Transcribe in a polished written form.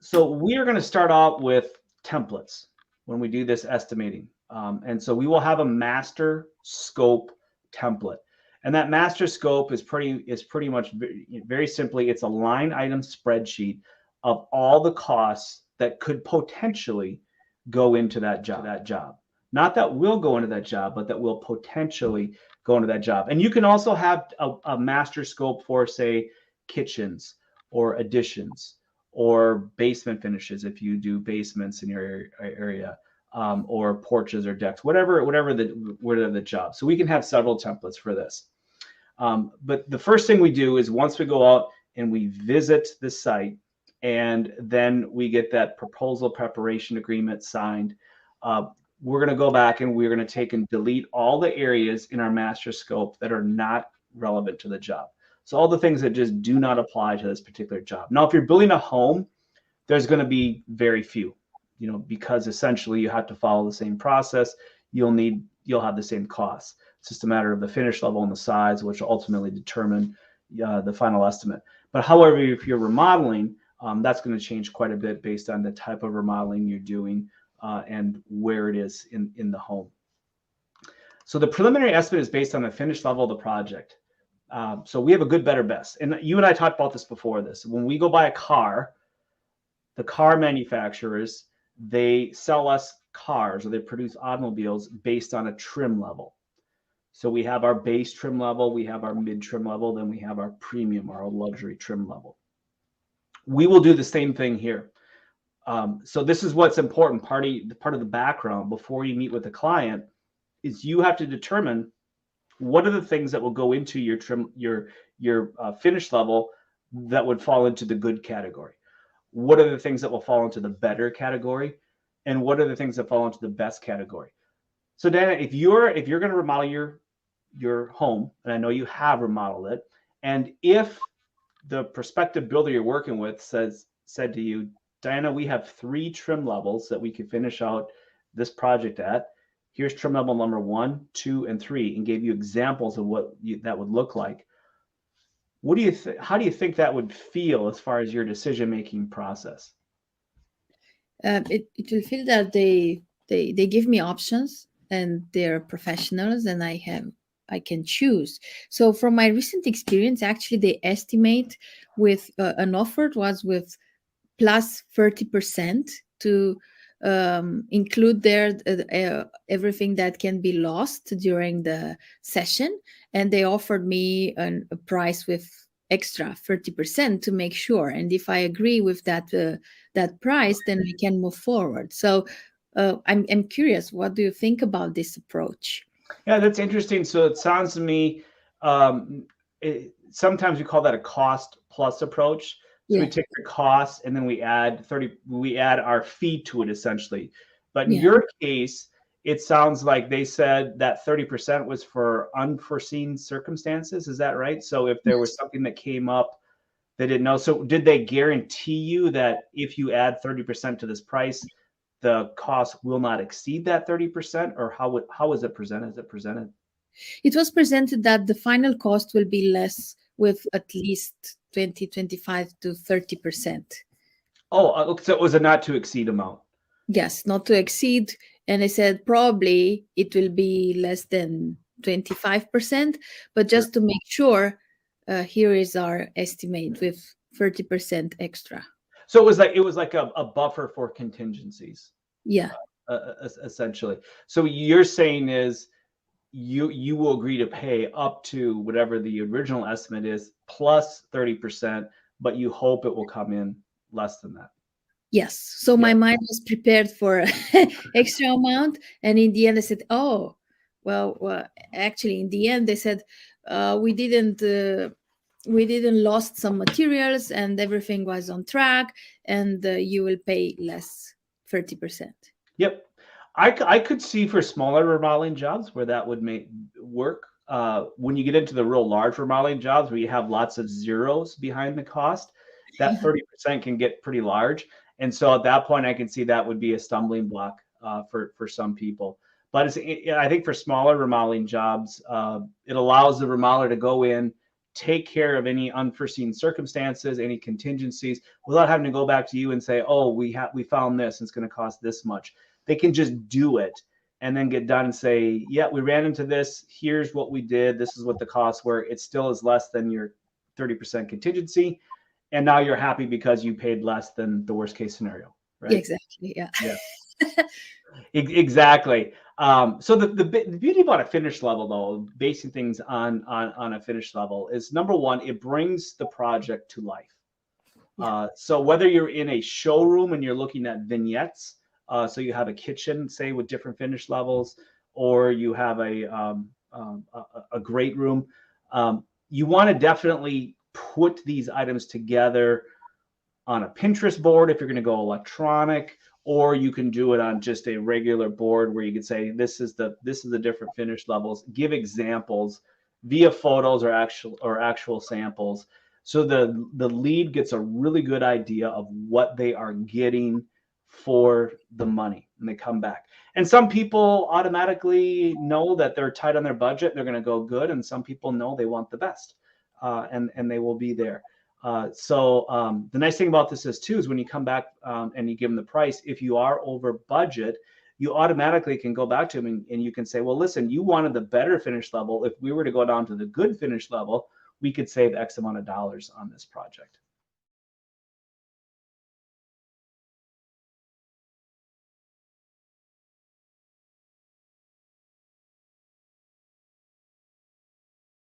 So we are going to start out with templates when we do this estimating. And so we will have a master scope template. And that master scope is pretty much very simply, it's a line item spreadsheet of all the costs that could potentially go into that job. Not that will go into that job, but that will potentially go into that job. And you can also have a master scope for, say, kitchens or additions or basement finishes if you do basements in your area, or porches or decks, whatever the job. So we can have several templates for this. But the first thing we do is once we go out and we visit the site, and then we get that proposal preparation agreement signed, we're going to go back and we're going to take and delete all the areas in our master scope that are not relevant to the job. So all the things that just do not apply to this particular job. Now, if you're building a home, there's going to be very few, because essentially you have to follow the same process. You'll have the same costs. It's just a matter of the finish level and the size, which will ultimately determine the final estimate. But however, if you're remodeling, that's going to change quite a bit based on the type of remodeling you're doing and where it is in the home. So the preliminary estimate is based on the finish level of the project. So we have a good, better, best. And you and I talked about this before this. When we go buy a car, the car manufacturers, they sell us cars, or they produce automobiles based on a trim level. So we have our base trim level, we have our mid trim level, then we have our premium or our luxury trim level. We will do the same thing here. So this is what's important. Part of the background before you meet with the client is you have to determine what are the things that will go into your trim, your finish level that would fall into the good category. What are the things that will fall into the better category, and what are the things that fall into the best category? So Dana, if you're going to remodel your home, and I know you have remodeled it, and if the prospective builder you're working with said to you, Diana, we have 3 trim levels that we can finish out this project at. Here's trim level number 1, 2, and 3, and gave you examples of what that would look like. What do you how do you think that would feel as far as your decision-making process? It will feel that they give me options, and they're professionals, and I can choose. So from my recent experience, actually, they estimate with an offer was with plus 30% to include there everything that can be lost during the session, and they offered me a price with extra 30% to make sure, and if I agree with that price, then we can move forward. So I'm curious, what do you think about this approach? Yeah, that's interesting. So it sounds to me, sometimes we call that a cost plus approach. So we Yeah, take the cost and then we add our fee to it essentially. But in yeah. your case, it sounds like they said that 30% was for unforeseen circumstances. Is that right? So if there was Yes. something that came up they didn't know. So did they guarantee you that if you add 30% to this price, the cost will not exceed that 30%, or how is it presented? Is it presented? It was presented that the final cost will be less with at least 20, 25 to 30%. Oh, so it was a not to exceed amount. Yes, not to exceed. And I said probably it will be less than 25%, but Sure. just to make sure, here is our estimate with 30% extra. So it was like a buffer for contingencies, Yeah. essentially. So you're saying is you will agree to pay up to whatever the original estimate is plus 30%, but you hope it will come in less than that. Yes. So Yeah. my mind was prepared for extra amount. And in the end, I said, oh, well, actually, in the end, they said, we didn't lost some materials, and everything was on track, and you will pay less 30%. Yep. I could see for smaller remodeling jobs where that would make work. When you get into the real large remodeling jobs where you have lots of zeros behind the cost, that 30% can get pretty large. And so at that point, I can see that would be a stumbling block for some people. But I think for smaller remodeling jobs, it allows the remodeler to go in, take care of any unforeseen circumstances, any contingencies, without having to go back to you and say, oh, we found this, and it's going to cost this much. They can just do it and then get done and say, yeah, we ran into this. Here's what we did. This is what the costs were. It still is less than your 30% contingency. And now you're happy because you paid less than the worst case scenario, right? Exactly. Yeah. Exactly. So the beauty about a finish level, though, basing things on a finish level, is number one, it brings the project to life. Yeah. So whether you're in a showroom and you're looking at vignettes, so you have a kitchen, say, with different finish levels, or you have a great room, you want to definitely put these items together on a Pinterest board if you're going to go electronic, or you can do it on just a regular board where you could say, this is the different finish levels, give examples via photos or actual samples. So the lead gets a really good idea of what they are getting for the money, and they come back. And some people automatically know that they're tight on their budget, they're going to go good, and some people know they want the best, and they will be there. So the nice thing about this is too, is when you come back and you give them the price, if you are over budget, you automatically can go back to them and you can say, well, listen, you wanted the better finish level. If we were to go down to the good finish level, we could save X amount of dollars on this project.